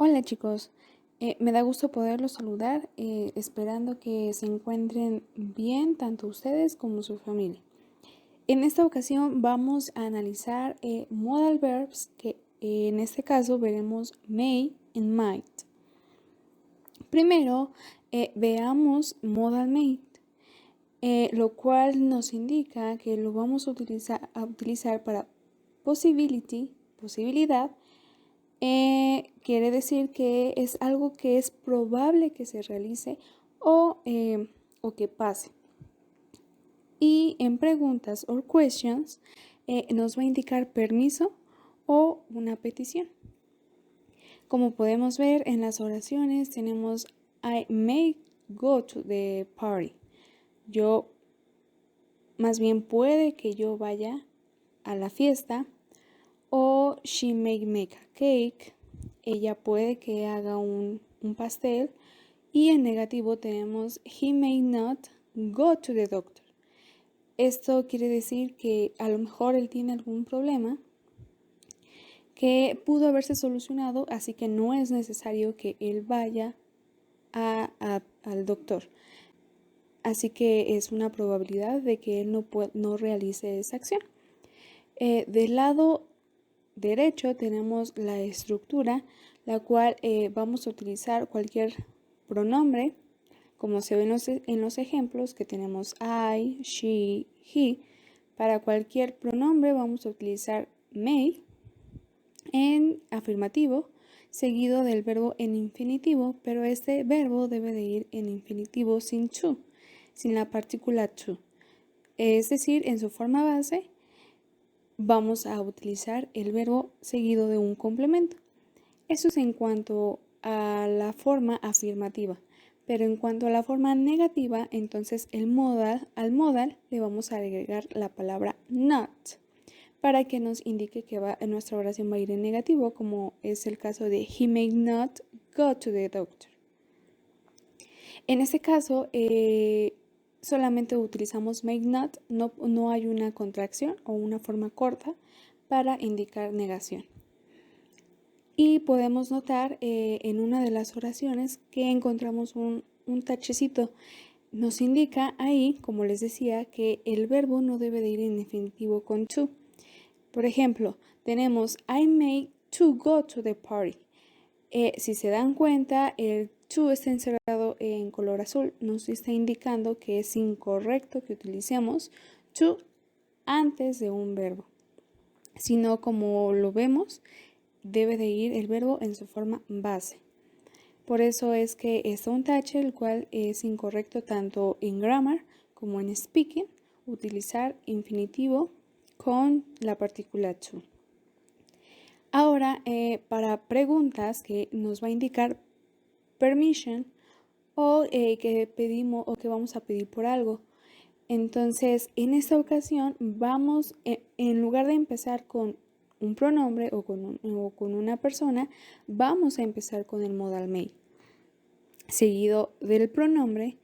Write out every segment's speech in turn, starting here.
Hola chicos, me da gusto poderlos saludar, esperando que se encuentren bien tanto ustedes como su familia. En esta ocasión vamos a analizar modal verbs que en este caso veremos may y might. Primero veamos modal may, lo cual nos indica que lo vamos a utilizar para possibility, posibilidad. Quiere decir que es algo que es probable que se realice o que pase. Y en preguntas or questions nos va a indicar permiso o una petición. Como podemos ver en las oraciones tenemos I may go to the party. Más bien puede que yo vaya a la fiesta. O she may make a cake. Ella puede que haga un pastel. Y en negativo tenemos he may not go to the doctor. Esto quiere decir que a lo mejor él tiene algún problema que pudo haberse solucionado, así que no es necesario que él vaya al doctor. Así que es una probabilidad de que él no realice esa acción. Del lado derecho tenemos la estructura, la cual vamos a utilizar cualquier pronombre, como se ve en los ejemplos que tenemos I, she, he. Para cualquier pronombre vamos a utilizar may en afirmativo, seguido del verbo en infinitivo, pero este verbo debe de ir en infinitivo sin to, sin la partícula to. Es decir, en su forma base vamos a utilizar el verbo seguido de un complemento. Eso es en cuanto a la forma afirmativa. Pero en cuanto a la forma negativa, entonces al modal le vamos a agregar la palabra not para que nos indique que nuestra oración va a ir en negativo, como es el caso de he may not go to the doctor. En este caso, solamente utilizamos may not, no hay una contracción o una forma corta para indicar negación. Y podemos notar en una de las oraciones que encontramos un tachecito. Nos indica ahí, como les decía, que el verbo no debe de ir en definitivo con to. Por ejemplo, tenemos I may to go to the party. Si se dan cuenta, el to está encerrado en color azul. Nos está indicando que es incorrecto que utilicemos to antes de un verbo, sino como lo vemos, debe de ir el verbo en su forma base. Por eso es que está un tache, el cual es incorrecto tanto en grammar como en speaking, utilizar infinitivo con la partícula to. Ahora, para preguntas que nos va a indicar permission o que pedimos o que vamos a pedir por algo. Entonces, en esta ocasión vamos, en lugar de empezar con un pronombre o con una persona, vamos a empezar con el modal may, seguido del pronombre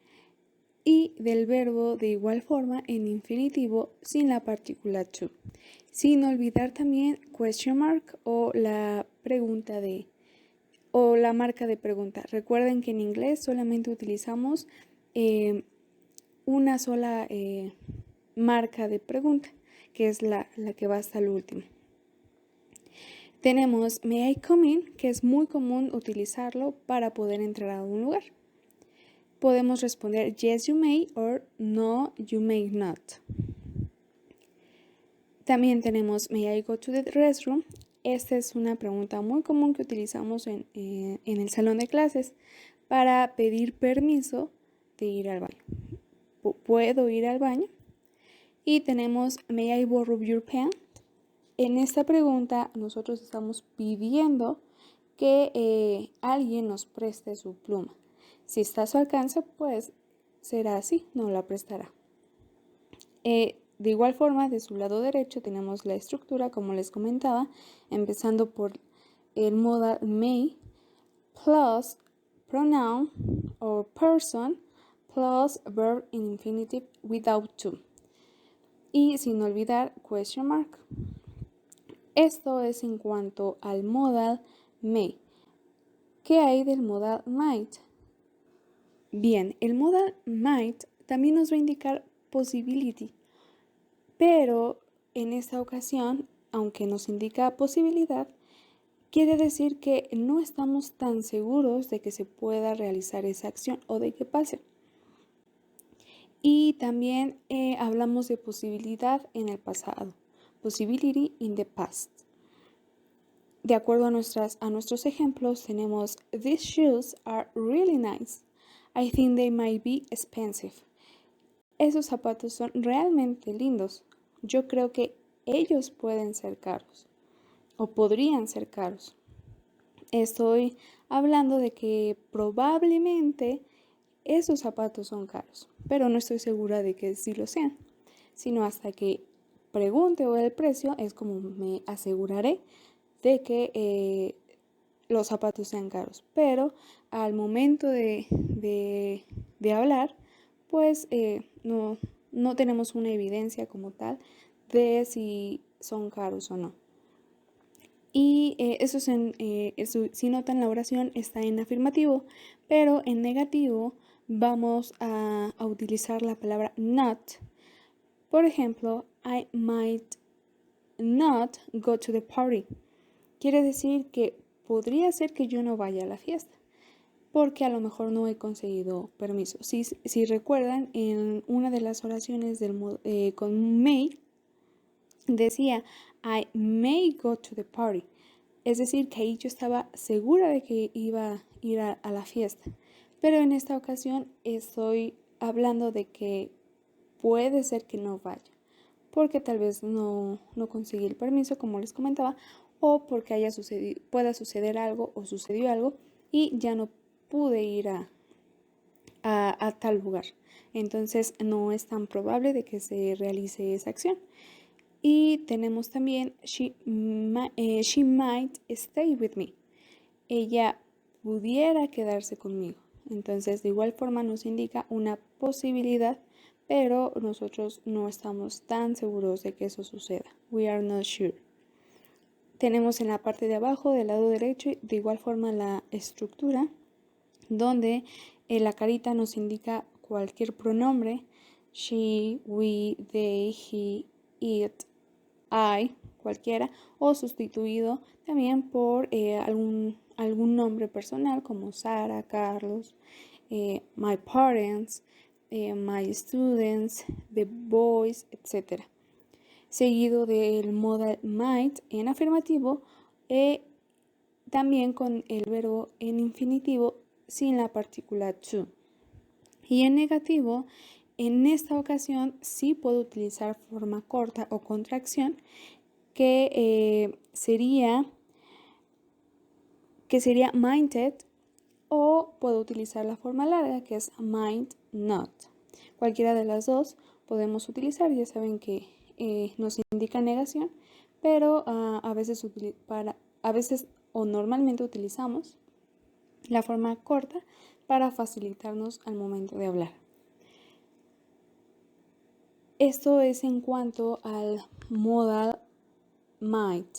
y del verbo de igual forma en infinitivo sin la partícula to. Sin olvidar también question mark o la marca de pregunta. Recuerden que en inglés solamente utilizamos una sola marca de pregunta, que es la que va hasta el último. Tenemos may I come in, que es muy común utilizarlo para poder entrar a un lugar. Podemos responder yes you may or no you may not. También tenemos may I go to the restroom. Esta es una pregunta muy común que utilizamos en el salón de clases para pedir permiso de ir al baño. ¿Puedo ir al baño? Y tenemos may I borrow your pen. En esta pregunta nosotros estamos pidiendo que alguien nos preste su pluma. Si está a su alcance, pues será así, no la prestará. De igual forma, de su lado derecho tenemos la estructura, como les comentaba, empezando por el modal may plus pronoun o person plus verb in infinitive without to. Y sin olvidar question mark. Esto es en cuanto al modal may. ¿Qué hay del modal might? Bien, el modal might también nos va a indicar possibility, pero en esta ocasión, aunque nos indica posibilidad, quiere decir que no estamos tan seguros de que se pueda realizar esa acción o de que pase. Y también hablamos de posibilidad en el pasado, possibility in the past. De acuerdo a nuestros ejemplos, tenemos These shoes are really nice. I think they might be expensive. Esos zapatos son realmente lindos. Yo creo que ellos pueden ser caros o podrían ser caros. Estoy hablando de que probablemente esos zapatos son caros, pero no estoy segura de que sí lo sean, sino hasta que pregunte o el precio es como me aseguraré de que los zapatos sean caros. Pero al momento de hablar, pues no tenemos una evidencia como tal de si son caros o no. Y eso, si notan, la oración está en afirmativo, pero en negativo vamos a utilizar la palabra not. Por ejemplo, I might not go to the party. Quiere decir que podría ser que yo no vaya a la fiesta, porque a lo mejor no he conseguido permiso. Si recuerdan, en una de las oraciones con may, decía, I may go to the party. Es decir, que ahí yo estaba segura de que iba a ir a la fiesta. Pero en esta ocasión estoy hablando de que puede ser que no vaya, porque tal vez no conseguí el permiso, como les comentaba, o porque pueda suceder algo o sucedió algo y ya no pude ir a tal lugar. Entonces no es tan probable de que se realice esa acción. Y tenemos también she might stay with me. Ella pudiera quedarse conmigo. Entonces de igual forma nos indica una posibilidad, pero nosotros no estamos tan seguros de que eso suceda. We are not sure. Tenemos en la parte de abajo del lado derecho de igual forma la estructura, donde la carita nos indica cualquier pronombre, she, we, they, he, it, I, cualquiera, o sustituido también por algún nombre personal como Sara, Carlos, my parents, my students, the boys, etc. Seguido del modal might en afirmativo, también con el verbo en infinitivo sin la partícula to. Y en negativo, en esta ocasión sí puedo utilizar forma corta o contracción que sería minded, o puedo utilizar la forma larga que es mind not. Cualquiera de las dos podemos utilizar, ya saben que nos indica negación, pero a veces o normalmente utilizamos la forma corta para facilitarnos al momento de hablar. Esto es en cuanto al modal might.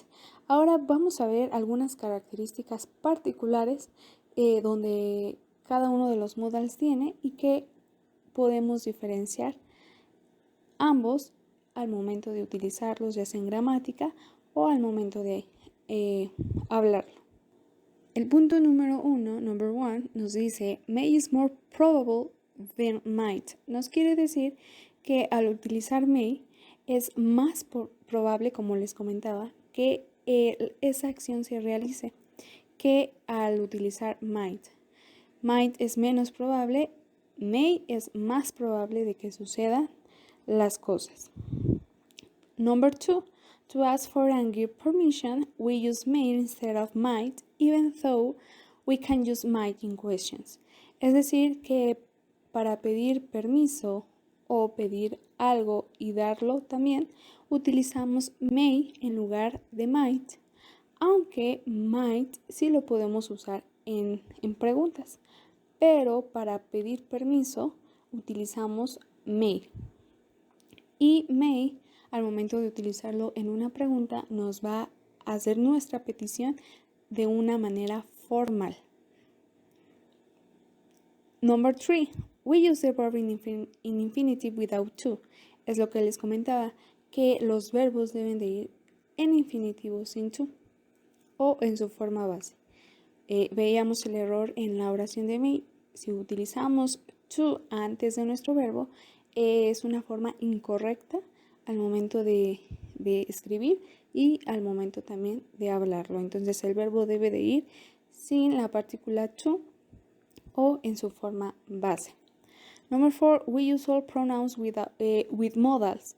Ahora vamos a ver algunas características particulares donde cada uno de los modals tiene y que podemos diferenciar ambos al momento de utilizarlos, ya sea en gramática o al momento de hablarlo. El punto número 1, number 1, nos dice may is more probable than might. Nos quiere decir que al utilizar may es más probable, como les comentaba, que esa acción se realice que al utilizar might. Might es menos probable, may es más probable de que sucedan las cosas. Number 2, to ask for and give permission, we use may instead of might, even though we can use might in questions. Es decir, que para pedir permiso o pedir algo y darlo también, utilizamos may en lugar de might, aunque might sí lo podemos usar en preguntas, pero para pedir permiso utilizamos may. Y may, al momento de utilizarlo en una pregunta, nos va a hacer nuestra petición de una manera formal. Number 3, we use the verb in infinitive without to. Es lo que les comentaba, que los verbos deben de ir en infinitivo sin to o en su forma base. Veíamos el error en la oración de me. Si utilizamos to antes de nuestro verbo, es una forma incorrecta al momento de escribir y al momento también de hablarlo. Entonces el verbo debe de ir sin la partícula to o en su forma base. Number 4, we use all pronouns with modals.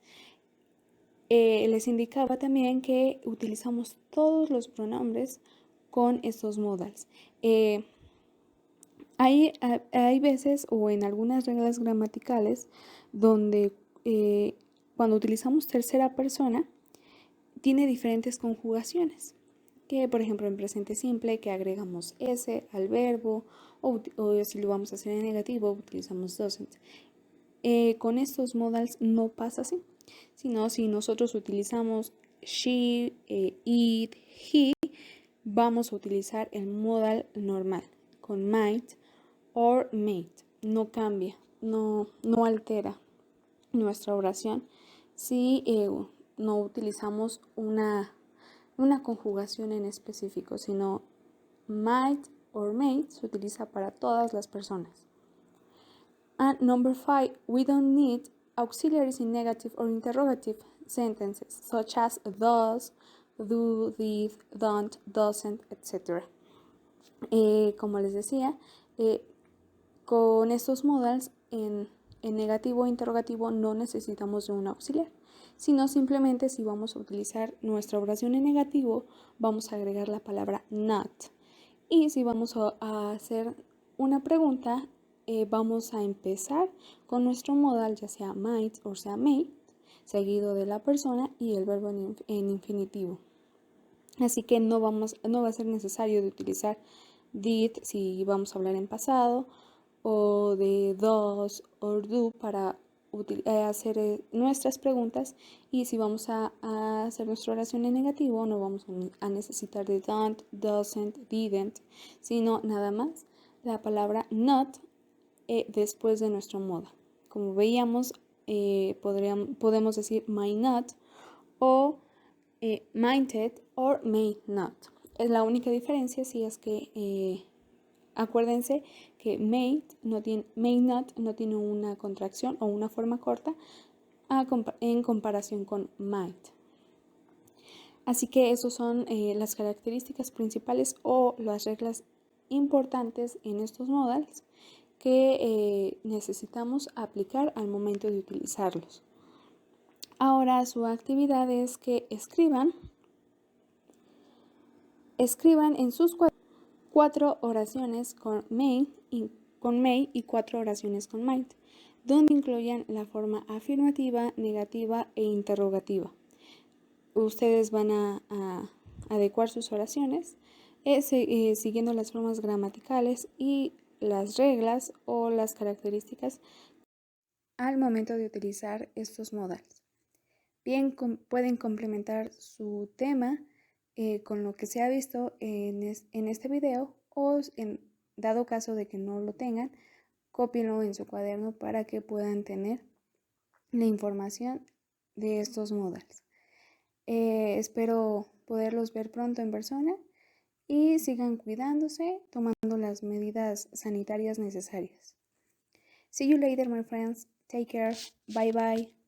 Les indicaba también que utilizamos todos los pronombres con estos modals. Hay veces o en algunas reglas gramaticales donde cuando utilizamos tercera persona tiene diferentes conjugaciones. Que por ejemplo en presente simple que agregamos s al verbo o si lo vamos a hacer en negativo utilizamos doesn't. Con estos modals no pasa así, sino si nosotros utilizamos she, it, he, vamos a utilizar el modal normal con might or may. No cambia, no altera nuestra oración si no utilizamos una conjugación en específico, sino might or may se utiliza para todas las personas. And number 5, we don't need auxiliaries in negative or interrogative sentences, such as does, do, did, don't, doesn't, etc. Como les decía, con estos modals en negativo o interrogativo no necesitamos de un auxiliar, sino simplemente si vamos a utilizar nuestra oración en negativo, vamos a agregar la palabra not. Y si vamos a hacer una pregunta, vamos a empezar con nuestro modal, ya sea might o sea may, seguido de la persona y el verbo en infinitivo. Así que no va a ser necesario de utilizar did si vamos a hablar en pasado, o de does o do para hacer nuestras preguntas, y si vamos a hacer nuestra oración en negativo no vamos a necesitar de don't, doesn't, didn't, sino nada más la palabra not después de nuestro modo. Como veíamos, podemos decir might not o mighted or may not. Es la única diferencia si es que acuérdense que may not no tiene una contracción o una forma corta en comparación con might. Así que esas son las características principales o las reglas importantes en estos modals que necesitamos aplicar al momento de utilizarlos. Ahora su actividad es que escriban en sus cuatro oraciones con may y 4 oraciones con might, donde incluyan la forma afirmativa, negativa e interrogativa. Ustedes van a adecuar sus oraciones siguiendo las formas gramaticales y las reglas o las características al momento de utilizar estos modales. Bien, pueden complementar su tema con lo que se ha visto en este video, o en dado caso de que no lo tengan, cópienlo en su cuaderno para que puedan tener la información de estos modals. Espero poderlos ver pronto en persona y sigan cuidándose, tomando las medidas sanitarias necesarias. See you later, my friends. Take care. Bye bye.